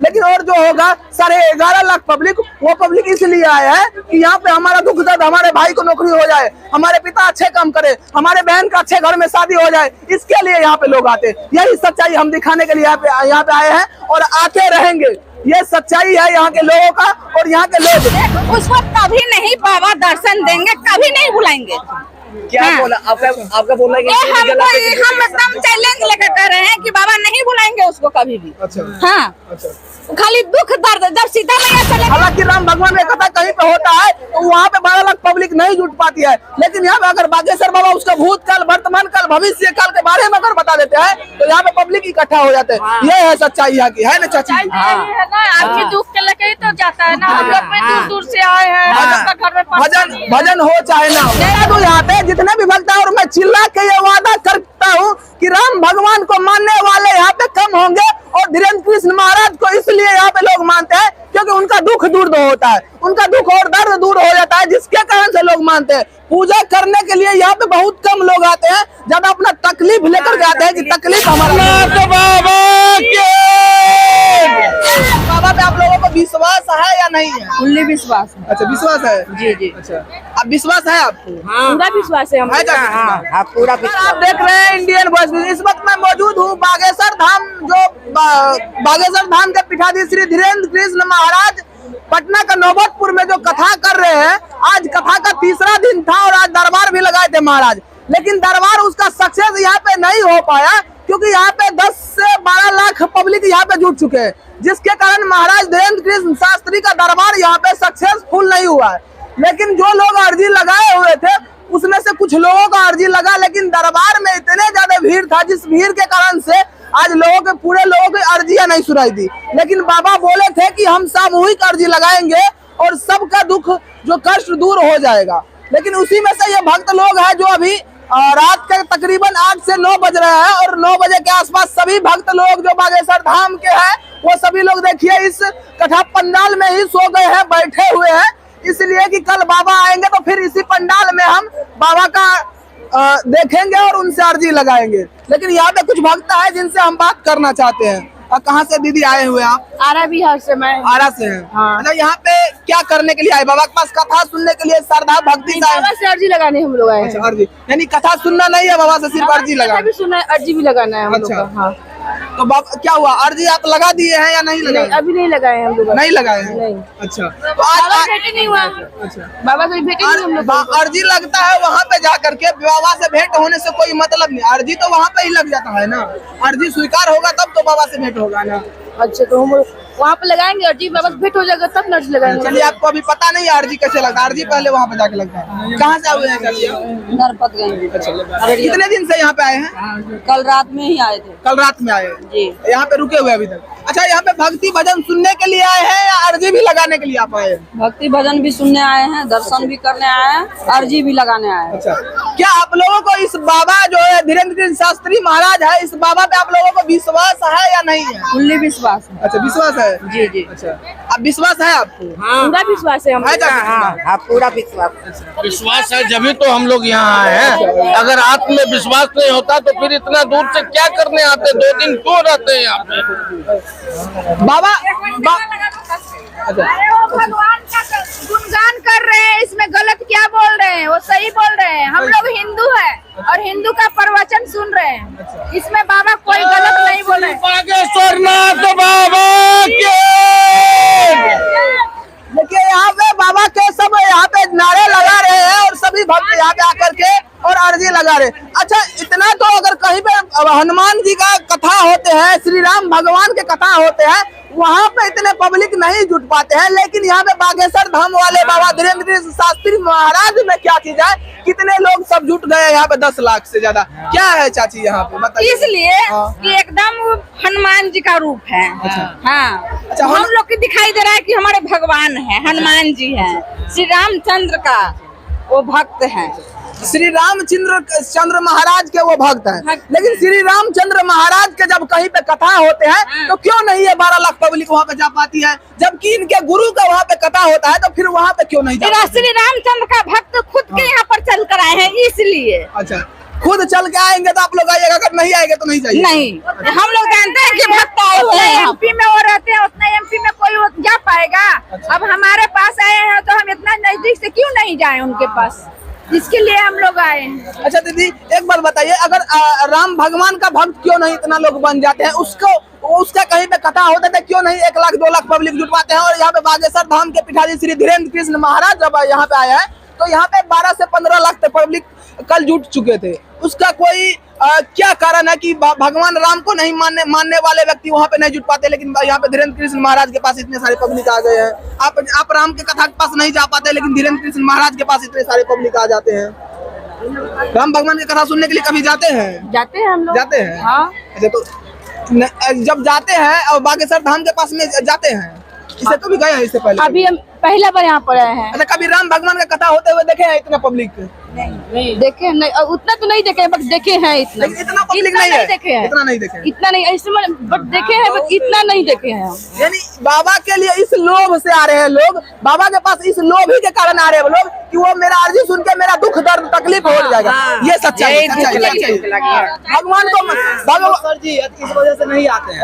लेकिन और जो होगा 11.5 लाख पब्लिक, वो पब्लिक इसलिए आया है कि यहाँ पे हमारा दुख दर्द, हमारे भाई को नौकरी हो जाए, हमारे पिता अच्छे काम करे, हमारे बहन का अच्छे घर में शादी हो जाए, इसके लिए यहाँ पे लोग आते हैं। यही सच्चाई हम दिखाने के लिए यहाँ पे आए हैं और आते रहेंगे। ये सच्चाई है यहाँ के लोगों का और यहाँ के लोग उसको कभी नहीं बाबा दर्शन देंगे, कभी नहीं बुलाएंगे। क्या बोला आपका बोलना है कि हम एकदम चैलेंज लेकर कर रहे हैं कि बाबा नहीं बुलाएंगे उसको कभी भी। अच्छा। हाँ अच्छा। खाली दुख दर्द जब सीधा नहीं चले। हालांकि राम भगवान में कथा कहीं पे होता है तो वहाँ पे 12 लाख पब्लिक नहीं जुट पाती है, लेकिन यहाँ पे अगर बागेश्वर बाबा उसका भूतकाल, वर्तमान काल, भविष्य काल के बारे में अगर बता देते हैं तो यहाँ पे पब्लिक इकट्ठा हो जाते हैं। ये है सच्चाई यहाँ की, है ना चाची? आदमी दुख के लेके ही तो जाता है ना। हम लोग भी दूर दूर से आए हैं, घर में भजन हो चाहे ना हो, यहाँ पे जितने भी भक्त हैं, और मैं चिल्ला के ये वादा करता हूँ कि राम भगवान को मानने वाले यहाँ पे कम होंगे और धीरेन्द्र कृष्ण महाराज को इसलिए यहाँ पे लोग मानते हैं क्योंकि उनका दुख दूर होता है, उनका दुख और दर्द दूर हो जाता है, जिसके कारण से लोग मानते हैं। पूजा करने के लिए यहाँ पे बहुत कम लोग आते हैं, ज्यादा अपना तकलीफ लेकर के आते हैं कि तकलीफ हमारा। तो बाबा पे आप लोगों को विश्वास है या नहीं है? फुल्ली विश्वास है। अच्छा, विश्वास है। जी जी। अच्छा, अब विश्वास है आपको? पूरा विश्वास है हमको। पूरा। आप देख रहे हैं इंडियन वॉइस। इस वक्त मैं मौजूद हूँ बागेश्वर धाम, जो बागेश्वर धाम के पीठाधीश श्री धीरेन्द्र कृष्ण महाराज पटना का नौबतपुर में जो कथा कर रहे हैं। आज कथा का तीसरा दिन था और आज दरबार भी लगाए थे महाराज, लेकिन दरबार उसका सक्सेस यहाँ पे नहीं हो पाया क्योंकि यहाँ पे 10 से 12 लाख पब्लिक यहाँ पे जुट चुके हैं, जिसके कारण महाराज धीरेन्द्र कृष्ण शास्त्री का दरबार यहाँ पे सक्सेसफुल नहीं हुआ है। लेकिन जो लोग अर्जी लगाए हुए थे उसमें से कुछ लोगों का अर्जी लगा, लेकिन दरबार में इतने ज्यादा भीड़ था, जिस भीड़ के कारण से आज पूरे लोगों की अर्जियां नहीं सुनाई दी। लेकिन बाबा बोले थे कि हम सामूहिक अर्जी लगाएंगे और सबका दुख, जो कष्ट दूर हो जाएगा। लेकिन उसी में से ये भक्त लोग हैं जो अभी रात के तकरीबन 8 से 9 बज रहे हैं और 9 बजे के आसपास सभी भक्त लोग जो बागेश्वर धाम के हैं वो सभी लोग देखिए इस कथा पंडाल में ही सो गए हैं, बैठे हुए हैं, इसलिए कि कल बाबा आएंगे तो फिर इसी पंडाल में हम बाबा का देखेंगे और उनसे अर्जी लगाएंगे। लेकिन यहाँ पे कुछ भक्त है जिनसे हम बात करना चाहते हैं। कहाँ से दीदी आए हुए आप? आरा बिहार से। मैं आरा से हैं। हाँ। अच्छा, यहाँ पे क्या करने के लिए आए? बाबा के पास कथा सुनने के लिए, श्रद्धा भक्ति से अर्जी लगाने हम लोग आए हैं। अच्छा, अर्जी यानी कथा सुनना नहीं है बाबा से, सिर्फ अर्जी लगाना भी सुना है, अर्जी भी लगाना है हम लोग का। हाँ। तो बाबा क्या हुआ, अर्जी आप लगा दिए हैं या नहीं लगाए? अभी नहीं लगाए हैं हम लोग। नहीं लगाए हैं? नहीं। अच्छा, तो आज भेंट नहीं हुआ। अच्छा, बाबा से भेंट नहीं हम लोग। अर्जी लगता है वहाँ पे जा करके, बाबा से भेंट होने से कोई मतलब नहीं, अर्जी तो वहाँ पे ही लग जाता है ना। अर्जी स्वीकार होगा तब तो बाबा से भेंट होगा ना। अच्छा, तो हम वहाँ पे लगाएंगे अर्जी, बाबा से भेंट हो जाएगा तब अर्जी लगाएंगे। चलिए, आपको अभी पता नहीं है अर्जी कैसे लगता है? अर्जी पहले वहाँ पे जाके लगता है। कहाँ से आए हैं? नरपतगंज। कितने दिन से यहाँ पे आए हैं? कल रात में ही आए थे। कल रात में आए जी। यहाँ पे रुके हुए अभी तक? अच्छा, यहाँ पे भक्ति भजन सुनने के लिए आए हैं या अर्जी भी लगाने के लिए आप आए हैं? भक्ति भजन भी सुनने आए हैं, दर्शन भी करने आए हैं, अर्जी भी लगाने आए हैं। अच्छा, क्या आप लोगों को इस बाबा जो है धीरेन्द्र कृष्ण शास्त्री महाराज है, इस बाबा पे आप लोगों को विश्वास है या नहीं है? फुल्ली विश्वास है। अच्छा, विश्वास है। जी जी। अच्छा, अब विश्वास है आपको? पूरा विश्वास है हम। पूरा विश्वास। विश्वास है जब तो हम लोग यहाँ आए हैं। अगर आप में विश्वास नहीं होता तो फिर इतना दूर से क्या करने आते? 2 दिन क्यों रहते हैं यहाँ पे? बाबा भगवान का गुणगान कर रहे हैं, इसमें गलत क्या बोल रहे हैं? वो सही बोल रहे हैं। हम लोग हिंदू है और हिंदू का प्रवचन सुन रहे हैं, इसमें बाबा कोई गलत नहीं बोल रहे। बागेश्वर नाथ बाबा के देखिए, यहाँ पे बाबा के सब यहाँ पे नारे लगा रहे हैं और सभी भक्त यहाँ पे आकर के और अर्जी लगा रहे। अच्छा, इतना तो अगर कहीं पे हनुमान जी का कथा होते हैं, श्री राम भगवान के कथा होते हैं, वहाँ पे इतने पब्लिक नहीं जुट पाते हैं, लेकिन यहाँ पे बागेश्वर धाम वाले बाबा धीरेन्द्र कृष्ण शास्त्री महाराज में क्या की जाए, कितने लोग सब जुट गए यहाँ पे, 10 लाख से ज्यादा। क्या है चाची यहाँ पे बताइए? इसलिए कि एकदम हनुमान जी का रूप है। हाँ। अच्छा, हम लोग को दिखाई दे रहा है कि हमारे भगवान है, हनुमान जी है, श्री रामचंद्र का वो भक्त है। श्री रामचंद्र महाराज के वो भक्त हैं, लेकिन श्री रामचंद्र महाराज के जब कहीं पे कथा होते हैं तो क्यों नहीं है 12 लाख पब्लिक वहाँ पे जा पाती है? जबकि इनके गुरु का वहाँ पे कथा होता है तो फिर वहाँ पे क्यों नहीं जाती? श्री रामचंद्र का भक्त खुद के यहाँ पर चल कर आए हैं, इसलिए। अच्छा, खुद चल के आएंगे तो आप लोग आइएगा, अगर नहीं आएंगे तो नहीं जाइए? नहीं, हम लोग जानते हैं कि भक्त आए हुए हैं, यूपी में वो रहते हैं, उतना अब हमारे पास आए हैं तो हम इतना नजदीक से क्यों नहीं जाए उनके पास, इसके लिए हम लोग आए हैं। अच्छा दीदी एक बार बताइए, अगर राम भगवान का भक्त क्यों नहीं इतना लोग बन जाते हैं, उसका कहीं पे कथा होता था क्यों नहीं 1 लाख 2 लाख पब्लिक जुटवाते हैं। और यहाँ पे बागेश्वर धाम के पीठाधीश श्री धीरेन्द्र कृष्ण महाराज जब यहाँ पे आया है तो यहाँ पे 12 से 15 लाख तक पब्लिक कल जुट चुके थे। उसका कोई क्या कारण है कि भगवान राम को नहीं मानने वाले व्यक्ति वहाँ पे नहीं जुट पाते, लेकिन यहाँ पे धीरेन्द्र कृष्ण महाराज के पास इतने सारे पब्लिक आ गए हैं। आप राम के कथा के पास नहीं जा पाते, लेकिन धीरेन्द्र कृष्ण महाराज के पास इतने सारे पब्लिक आ जाते हैं। राम भगवान की कथा सुनने के लिए कभी जाते हैं? जाते हैं हम लोग। जाते हैं? हाँ। अच्छा, तो जब जाते हैं और बागेश्वर धाम के पास में जाते हैं, इससे कभी गए हैं इससे पहले? अभी हम पहला बार यहाँ पर आए हैं। अच्छा, कभी राम भगवान का कथा होते हुए देखे हैं इतना पब्लिक? नहीं देखे नहीं, उतना तो नहीं देखे, बट देखे हैं इतना। लेकिन इतना पब्लिक नहीं है, देखे हैं, इतना नहीं देखे, इतना नहीं इसमें, बट देखे हैं, बट इतना नहीं देखे हैं। यानी बाबा के लिए इस लोभ से आ रहे हैं लोग, बाबा के पास इस लोभ ही के कारण आ रहे हैं लोग कि वो मेरा अर्जी सुन के मेरा दुख दर्द तकलीफ हो जाएगा। ये सच्चाई भगवान को सर जी इस वजह से नहीं आते हैं।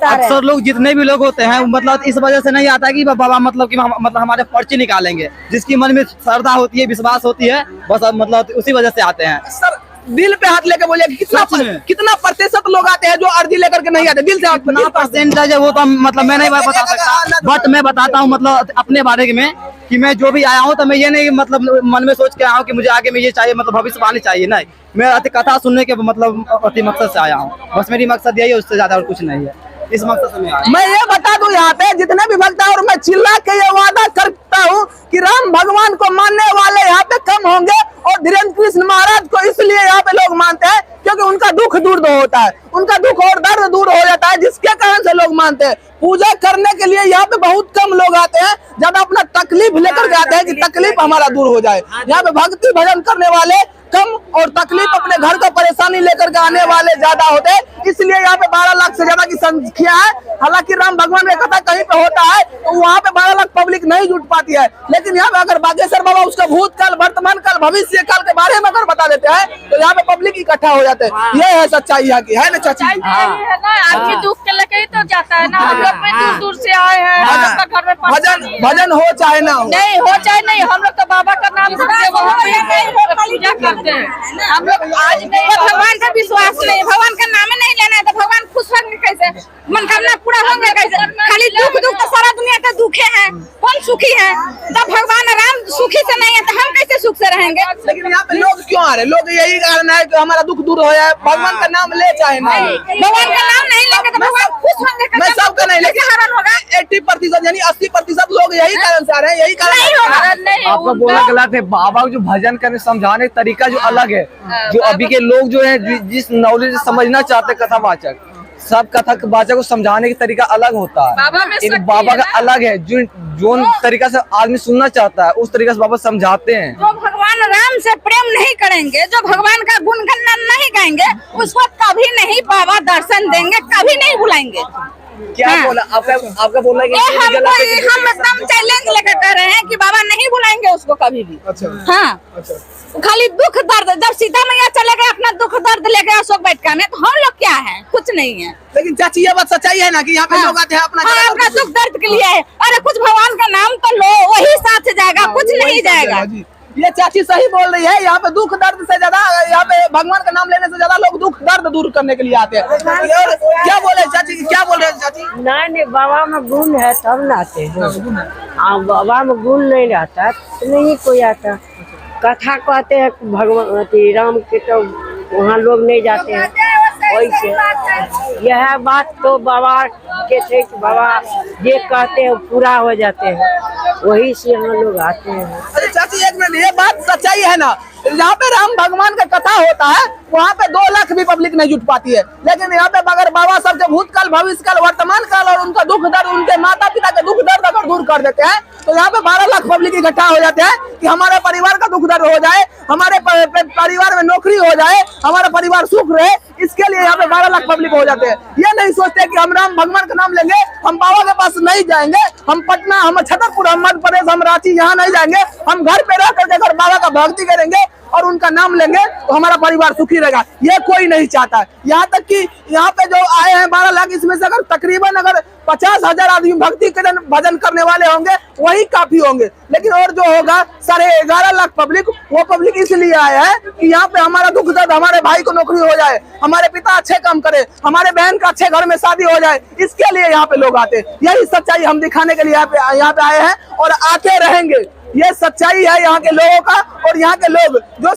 अक्सर लोग जितने भी लोग होते हैं मतलब इस वजह से नहीं आता कि बाबा मतलब कि मतलब हमारे पर्ची निकालेंगे, जिसकी मन में श्रद्धा होती है, विश्वास होती है, बस मतलब उसी वजह से आते हैं। सर दिल पे हाथ लेके बोलिए कितना प्रतिशत लोग आते हैं जो अर्जी लेकर के नहीं आते? दिल से कितना परसेंटेज है वो तो मतलब मैं नहीं बता सकता, बट मैं बताता हूँ मतलब अपने बारे में कि मैं जो भी आया हूँ तो मैं ये नहीं मतलब मन में सोच के आया हूँ कि मुझे आगे में ये चाहिए, मतलब भविष्यवाणी चाहिए, नहीं, मैं कथा सुनने के मतलब अति मकसद से आया हूँ। बस मेरी मकसद यही है, उससे ज्यादा और कुछ नहीं है। इस मकसद से मैं ये बता दूं यहाँ पे जितने भी भक्त हैं, और मैं चिल्ला के ये वादा करता हूँ कि राम भगवान को मानने वाले यहाँ पे कम होंगे, और धीरेन्द्र कृष्ण महाराज को इसलिए यहाँ पे लोग मानते हैं क्योंकि उनका दुख दूर होता है, उनका दुख और दर्द दूर हो जाता है, जिसके कारण से लोग मानते हैं। पूजा करने के लिए यहाँ पे बहुत कम लोग आते हैं, ज्यादा अपना तकलीफ लेकर के आते हैं कि तकलीफ हमारा दूर हो जाए। यहाँ पे भक्ति भजन करने वाले कम और तकलीफ अपने घर का परेशानी लेकर के आने वाले ज्यादा होते हैं, इसलिए यहाँ पे 12 लाख से ज्यादा की संख्या है। हालांकि राम भगवान का कथा कहीं पे होता है तो वहाँ पे 12 लाख पब्लिक नहीं जुट पाती है, लेकिन यहाँ पे अगर बागेश्वर बाबा उसका भूतकाल, वर्तमान काल, भविष्य काल के बारे में अगर बता देते हैं तो यहाँ पे पब्लिक इकट्ठा हो जाते हैं। ये है सच्चाई यहाँ की, है ना चाची? आदमी दुख के लेके ही तो जाता है ना, हम लोग भी दूर दूर से आए हैं, घर में भजन हो चाहे ना हो, नहीं हो चाहे नहीं, हम लोग तो बाबा का नाम पूजा करते हैं। हम लोग आज नहीं, भगवान का विश्वास नहीं, भगवान का नाम नहीं लेना है तो भगवान खुश होंगे कैसे, मनोकामना पूरा होंगे कैसे? खाली दुख तो सारा दुनिया का दुखे है, कौन सुखी है? जब भगवान राम सुखी से नहीं है तो हम कैसे सुख से रहेंगे? लेकिन यहाँ पे लोग क्यों आ रहे हैं? लोग यही कारण है कि हमारा दुख दूर हो जाए, भगवान का नाम ले चाहे नहीं, भगवान का नाम नहीं लेंगे तो भगवान खुश होंगे। मैं सबका नहीं, लेकिन हरण होगा 80% यानी 80% लोग यही कारण से आ रहे हैं, यही कारण नहीं होगा। आपका बोलना गलत है। बाबा जो भजन करने समझाने का तरीका जो अलग है, जो अभी के लोग जो है जिस नॉलेज समझना चाहते हैं कथावाचक, सब कथावाचक को समझाने का तरीका अलग होता है। बाबा का अलग है, जो तरीका से आदमी सुनना चाहता है उस तरीके से बाबा समझाते हैं। जो भगवान राम से प्रेम नहीं करेंगे, जो भगवान का गुणगान नहीं गाएंगे, उसको कभी नहीं बाबा दर्शन देंगे, कभी नहीं बुलाएंगे। क्या बोला आपका बोलना है कि हम एकदम चैलेंज लेकर कह रहे हैं कि बाबा नहीं बुलाएंगे उसको कभी भी। अच्छा। हाँ, खाली दुख दर्द, जब सीता मैया चले गए अपना दुख दर्द लेके अशोक बैठका में, तो हम लोग क्या है? कुछ नहीं है। लेकिन चाची ये बात सच्चाई है ना कि यहाँ पे लोग आते हैं अपना दुख दर्द के लिए है। अरे कुछ भगवान का नाम तो लो, वही साथ जाएगा, कुछ नहीं जाएगा। ये चाची सही बोल रही है, यहाँ पे दुख दर्द से ज्यादा, यहाँ पे भगवान का नाम लेने से ज्यादा लोग दुख दर्द दूर करने के लिए आते हैं। और क्या बोले चाची, क्या बोल रहे हैं चाची? नहीं, बाबा में गुण है तब ना आते हैं। बाबा में गुण नहीं रहता तो नहीं कोई आता। कथा कहते हैं भगवान राम के, तो वहाँ लोग नहीं जाते हैं। वैसे यह बात तो बाबा के थे कि बाबा ये कहते हैं पूरा हो जाते हैं, वही से हम लोग आते हैं। अरे चाची एक मिनट, ये बात सच्चाई है ना? जहाँ पे राम भगवान का कथा होता है वहाँ पे 2 लाख भी पब्लिक नहीं जुट पाती है, लेकिन यहाँ पे अगर बाबा सब के भूतकाल, भविष्य काल, वर्तमान काल और उनका दुख दर्द, उनके माता पिता का दुख दर्द अगर दूर कर देते हैं तो यहाँ पे 12 लाख पब्लिक इकट्ठा हो जाते हैं कि हमारे परिवार का दुख दर्द हो जाए, हमारे परिवार में नौकरी हो जाए, हमारा परिवार सुख रहे, इसके लिए यहाँ पे 12 लाख पब्लिक हो जाते हैं। ये नहीं सोचते कि हम राम भगवान का नाम लेंगे, हम बाबा के पास नहीं जाएंगे, हम पटना, हम छतरपुर, हम मध्य प्रदेश, हम रांची यहाँ नहीं जाएंगे, हम घर पे रह करके अगर बाबा का भक्ति करेंगे, और उनका नाम लेंगे तो हमारा परिवार सुखी रहेगा, ये कोई नहीं चाहता है। यहाँ तक कि यहाँ पे जो आए हैं 12 लाख, इसमें से अगर तकरीबन अगर 50,000 आदमी भक्ति के भजन करने वाले होंगे वही काफी होंगे, लेकिन और जो होगा 11.5 लाख पब्लिक, वो पब्लिक इसलिए आया है कि यहाँ पे हमारा दुख दर्द, हमारे भाई को नौकरी हो जाए, हमारे पिता अच्छे काम करे, हमारे बहन का अच्छे घर में शादी हो जाए, इसके लिए यहाँ पे लोग आते हैं। यही सच्चाई हम दिखाने के लिए यहाँ पे आए हैं और आके रहेंगे। ये सच्चाई है यहाँ के लोगों का, और यहाँ के लोग जो